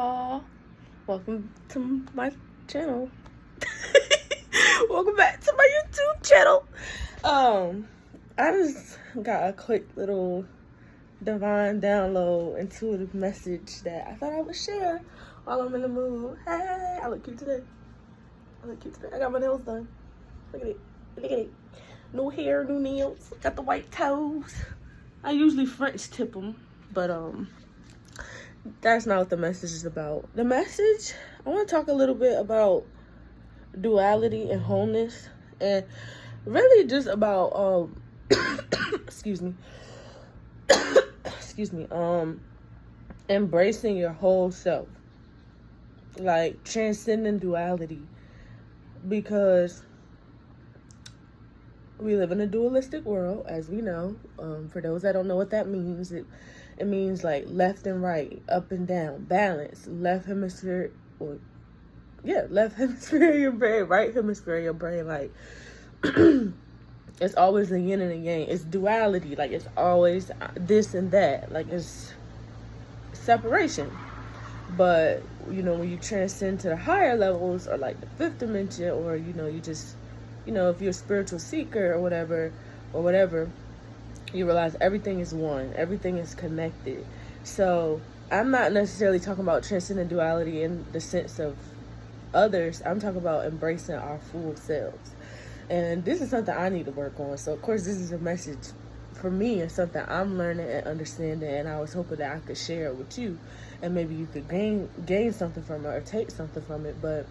y'all. Welcome to my channel. Welcome back to my YouTube channel. I just got a quick little divine download, intuitive message that I thought I would share while I'm in the mood. Hey, I look cute today. I got my nails done. Look at it. New hair, new nails. Got the white toes. I usually French tip them, but that's not what the message is about. The message, I want to talk a little bit about duality and wholeness, and really just about excuse me, embracing your whole self, like transcending duality, because we live in a dualistic world, as we know. For those that don't know what that means, it means like left and right, up and down, balance, left hemisphere of your brain, right hemisphere of your brain. Like, it's always the yin and the yang. It's duality. Like, it's always this and that. Like, it's separation. But, when you transcend to the higher levels, or like the fifth dimension, or, you just, if you're a spiritual seeker or whatever, you realize everything is one. Everything is connected. So I'm not necessarily talking about transcending duality in the sense of others. I'm talking about embracing our full selves. And this is something I need to work on. So, of course, this is a message for me. It's something I'm learning and understanding. And I was hoping that I could share it with you. And maybe you could gain something from it or take something from it. But,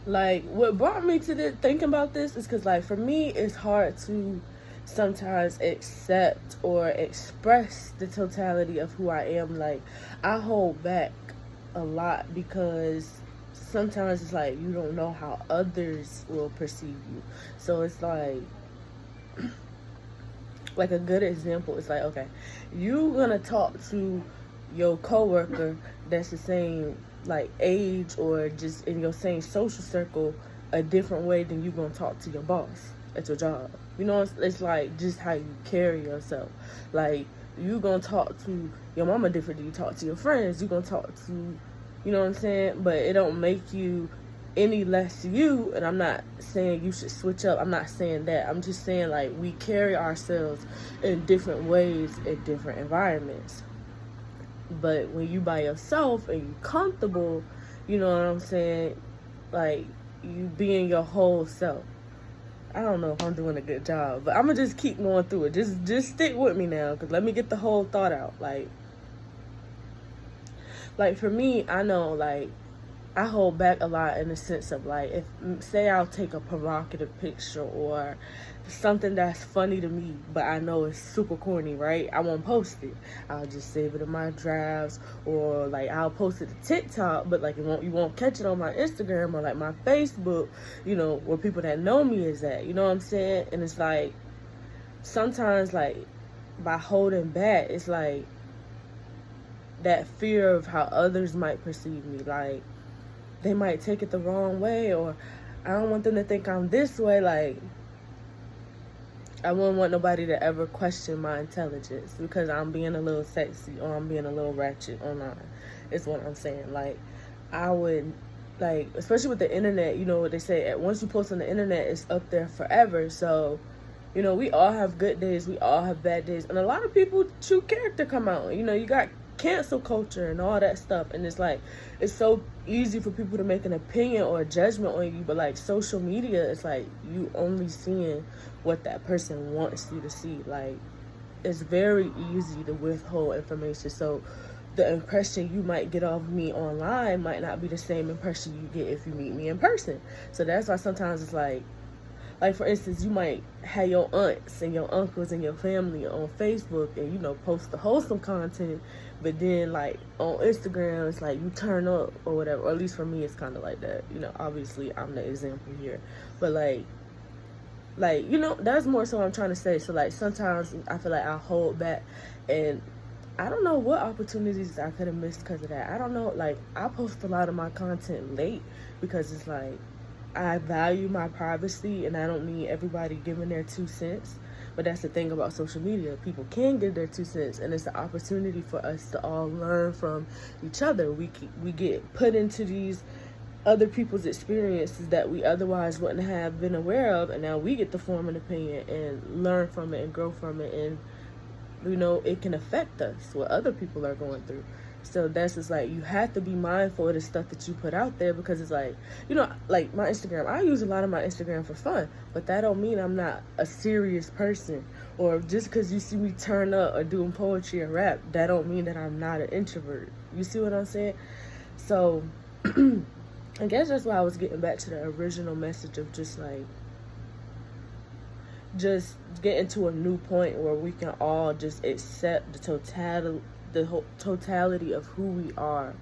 like, what brought me to thinking about this is because, like, for me, it's hard to sometimes accept or express the totality of who I am. Like, I hold back a lot because sometimes it's like you don't know how others will perceive you. So it's like a good example is like, okay, you gonna talk to your coworker that's the same like age or just in your same social circle a different way than you gonna talk to your boss at your job. It's like just how you carry yourself. Like, you gonna talk to your mama different than you talk to your friends. You gonna talk to, you know what I'm saying? But it don't make you any less you. And I'm not saying you should switch up. I'm not saying that. I'm just saying, like, we carry ourselves in different ways in different environments. But when you by yourself and you comfortable, you know what I'm saying? Like, you being your whole self. I don't know if I'm doing a good job, but I'm going to just keep going through it. Just stick with me now, because let me get the whole thought out. Like for me, I know, like, I hold back a lot in the sense of, like, if, say I'll take a provocative picture or something that's funny to me, but I know it's super corny, right? I won't post it. I'll just save it in my drafts, or, like, I'll post it to TikTok, but, like, you won't catch it on my Instagram or, like, my Facebook, where people that know me is at, you know what I'm saying? And it's, like, sometimes, like, by holding back, it's, like, that fear of how others might perceive me, like, they might take it the wrong way, or I don't want them to think I'm this way. Like, I wouldn't want nobody to ever question my intelligence because I'm being a little sexy or I'm being a little ratchet online, is what I'm saying. Like, I would, like, especially with the internet, what they say, once you post on the internet, it's up there forever. So, we all have good days, we all have bad days, and a lot of people, true character come out. You got cancel culture and all that stuff, and it's like, it's so easy for people to make an opinion or a judgment on you, but like social media, it's like you only seeing what that person wants you to see. Like, it's very easy to withhold information, so the impression you might get off me online might not be the same impression you get if you meet me in person. So that's why sometimes it's like for instance, you might have your aunts and your uncles and your family on Facebook and, post the wholesome content, but then, like, on Instagram, it's like you turn up or whatever, or at least for me, it's kind of like that. Obviously, I'm the example here. But, like, that's more so what I'm trying to say. So, like, sometimes I feel like I hold back, and I don't know what opportunities I could have missed because of that. I don't know. Like, I post a lot of my content late because it's like, I value my privacy, and I don't need everybody giving their 2 cents. But that's the thing about social media. People can give their 2 cents, and it's an opportunity for us to all learn from each other. We get put into these other people's experiences that we otherwise wouldn't have been aware of, and now we get to form an opinion and learn from it and grow from it, and it can affect us, what other people are going through. So that's just like, you have to be mindful of the stuff that you put out there, because it's like, like my Instagram, I use a lot of my Instagram for fun, but that don't mean I'm not a serious person. Or just because you see me turn up or doing poetry or rap, that don't mean that I'm not an introvert. You see what I'm saying? So I guess that's why I was getting back to the original message of just getting to a new point where we can all just accept the whole totality of who we are.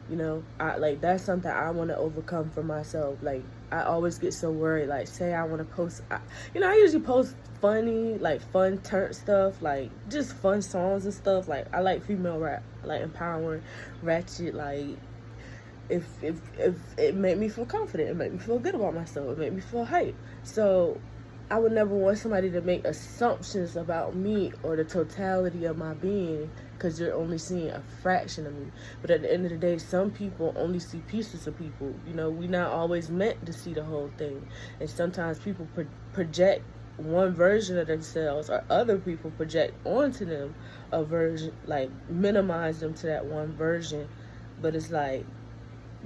That's something I want to overcome for myself. Like, I always get so worried. Like, say I want to post, I usually post funny, fun turn stuff, just fun songs and stuff. Like, I like female rap, I like empowering, ratchet, if it made me feel confident, it made me feel good about myself, it made me feel hype. So I would never want somebody to make assumptions about me or the totality of my being, because you're only seeing a fraction of me. But at the end of the day, some people only see pieces of people. We're not always meant to see the whole thing. And sometimes people project one version of themselves, or other people project onto them a version, minimize them to that one version. But it's like,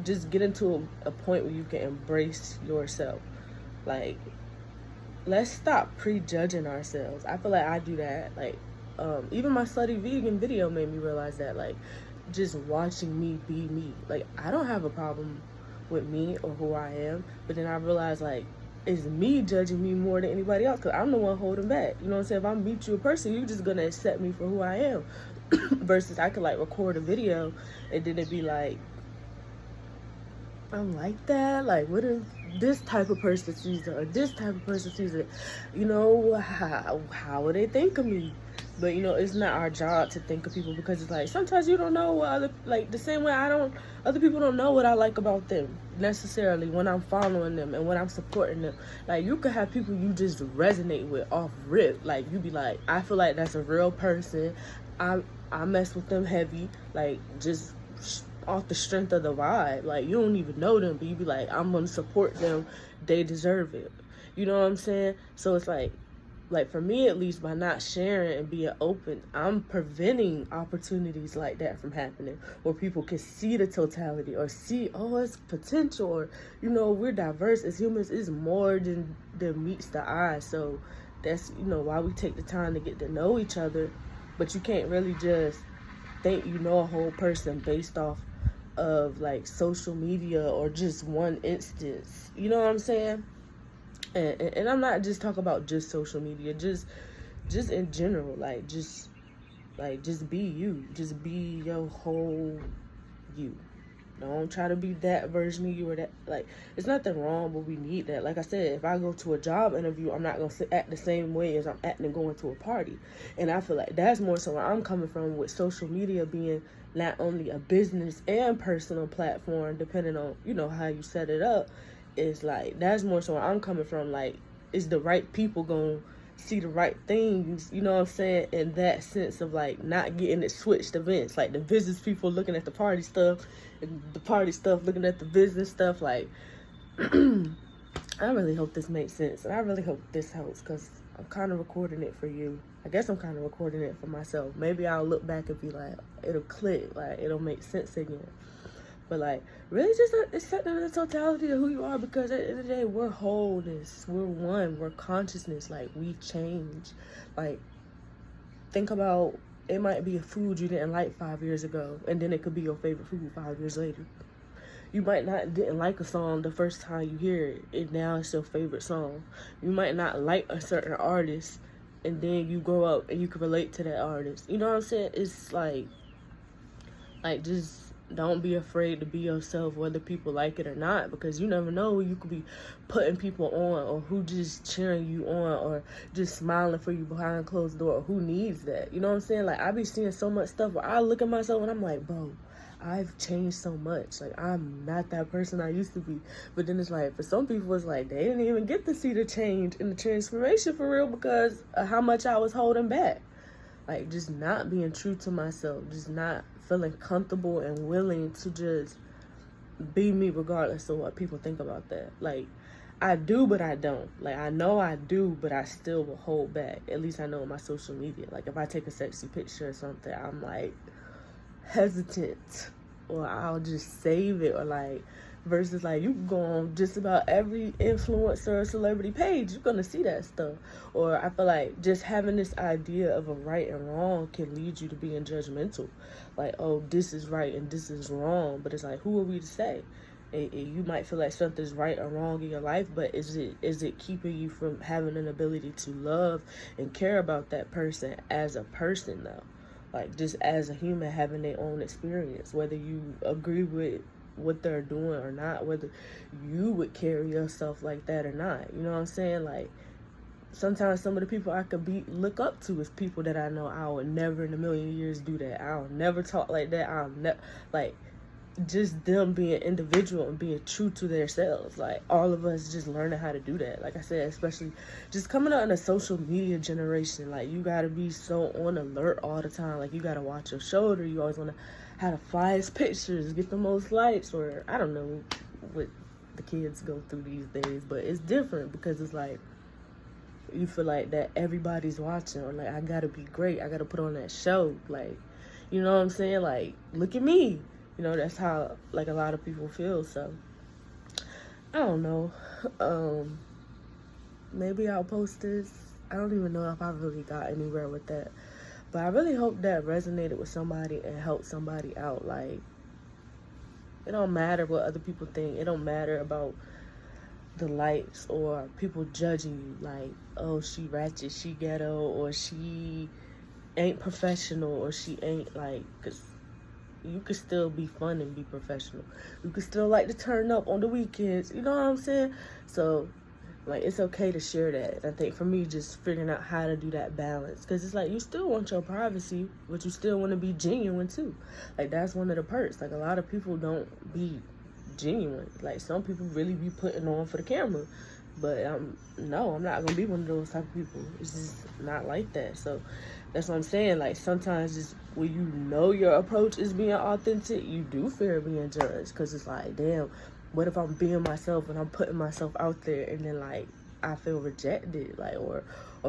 just get into a point where you can embrace yourself. Let's stop prejudging ourselves. I feel like I do that. Even my slutty vegan video made me realize that, just watching me be me. I don't have a problem with me or who I am, but then I realized, it's me judging me more than anybody else, because I'm the one holding back. You know what I'm saying? If I meet you a person, you're just gonna accept me for who I am. Versus I could record a video and then it'd be I'm like that. What if this type of person sees it, or this type of person sees it? How would they think of me? But it's not our job to think of people, because it's sometimes you don't know what the same way other people don't know what I like about them necessarily when I'm following them and when I'm supporting them. You could have people you just resonate with off rip. You be I feel like that's a real person. I mess with them heavy, just off the strength of the vibe. You don't even know them, but you be I'm gonna support them, they deserve it. You know what I'm saying? So it's for me, at least, by not sharing and being open, I'm preventing opportunities like that from happening, where people can see the totality, or see, it's potential, or we're diverse as humans. Is more than meets the eye. So that's why we take the time to get to know each other. But you can't really just think a whole person based off of social media or just one instance. You know what I'm saying? And I'm not just talking about just social media, just in general. Just be you. Just be your whole you. Don't try to be that version of you, or that. It's nothing wrong, but we need that. Like I said, if I go to a job interview, I'm not going to act the same way as I'm acting going to a party. And I feel like that's more so where I'm coming from, with social media being not only a business and personal platform, depending on, how you set it up. It's that's more so where I'm coming from. Is the right people going to see the right things, you know what I'm saying, in that sense of not getting it switched events, the business people looking at the party stuff and the party stuff looking at the business stuff. I really hope this makes sense, and I really hope this helps, because I'm kind of recording it for you. I guess I'm kind of recording it for myself. Maybe I'll look back and be it'll click, it'll make sense again. But really just accepting the totality of who you are, because at the end of the day, we're wholeness, we're one, we're consciousness. We change. Think about, it might be a food you didn't like 5 years ago, and then it could be your favorite food 5 years later. You might didn't like a song the first time you hear it, and now it's your favorite song. You might not like a certain artist, and then you grow up and you can relate to that artist. You know what I'm saying? It's just don't be afraid to be yourself, whether people like it or not, because you never know who you could be putting people on, or who just cheering you on, or just smiling for you behind closed door, or who needs that. You know what I'm saying? I be seeing so much stuff where I look at myself and I'm bro, I've changed so much. Like, I'm not that person I used to be. But then it's like, for some people, it's like they didn't even get to see the change and the transformation for real because of how much I was holding back. Like, just not being true to myself, just not feeling comfortable and willing to just be me regardless of what people think about that. Like, I do, but I don't. Like, I know I do, but I still will hold back. At least I know on my social media. Like, if I take a sexy picture or something, I'm like hesitant, or I'll just save it, or like, versus like you can go on just about every influencer or celebrity page, you're gonna see that stuff. Or I feel like just having this idea of a right and wrong can lead you to being judgmental. Like, oh, this is right and this is wrong, but it's like, who are we to say? You might feel like something's right or wrong in your life, but is it keeping you from having an ability to love and care about that person as a person, though? Like, just as a human, having their own experience, whether you agree with what they're doing or not, whether you would carry yourself like that or not. You know what I'm saying? Like, sometimes some of the people I could look up to is people that I know I would never in a million years do that. I'll never talk like that. I'll never, like, just them being individual and being true to themselves. Like, all of us just learning how to do that. Like I said, especially just coming out in a social media generation, like, you gotta be so on alert all the time. Like, you gotta watch your shoulder. You always want to have the flyest pictures, get the most likes, or I don't know what the kids go through these days, but it's different because it's like you feel like that everybody's watching, or like, I gotta be great, I gotta put on that show. Like, you know what I'm saying? Like, look at me. You know, that's how, like, a lot of people feel. So, I don't know. Maybe I'll post this. I don't even know if I really got anywhere with that. But I really hope that resonated with somebody and helped somebody out. Like, it don't matter what other people think. It don't matter about the likes or people judging you. Like, oh, she ratchet, she ghetto, or she ain't professional, or she ain't, like, because you could still be fun and be professional. You could still like to turn up on the weekends. You know what I'm saying? So, like, it's okay to share that. I think for me, just figuring out how to do that balance. Because it's like, you still want your privacy, but you still want to be genuine too. Like, that's one of the perks. Like, a lot of people don't be genuine. Like, some people really be putting on for the camera. But no, I'm not going to be one of those type of people. It's just not like that. So that's what I'm saying. Like, sometimes just when you know your approach is being authentic, you do fear being judged. Because it's like, damn, what if I'm being myself and I'm putting myself out there and then, like, I feel rejected? Like, or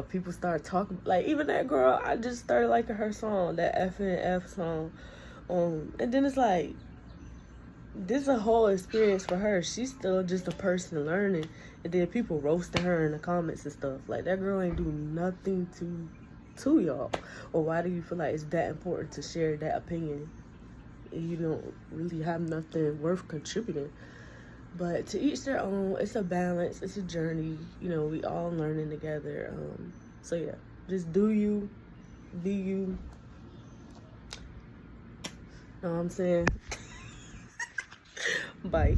people start talking. Like, even that girl, I just started liking her song, that FNF song. And then it's like, this is a whole experience for her. She's still just a person learning, and then people roasting her in the comments and stuff. Like, that girl ain't do nothing to y'all. Or why do you feel like it's that important to share that opinion and you don't really have nothing worth contributing? But to each their own. It's a balance, it's a journey. You know, we all learning together. So yeah, just do you, be you. Know what I'm saying? Bye.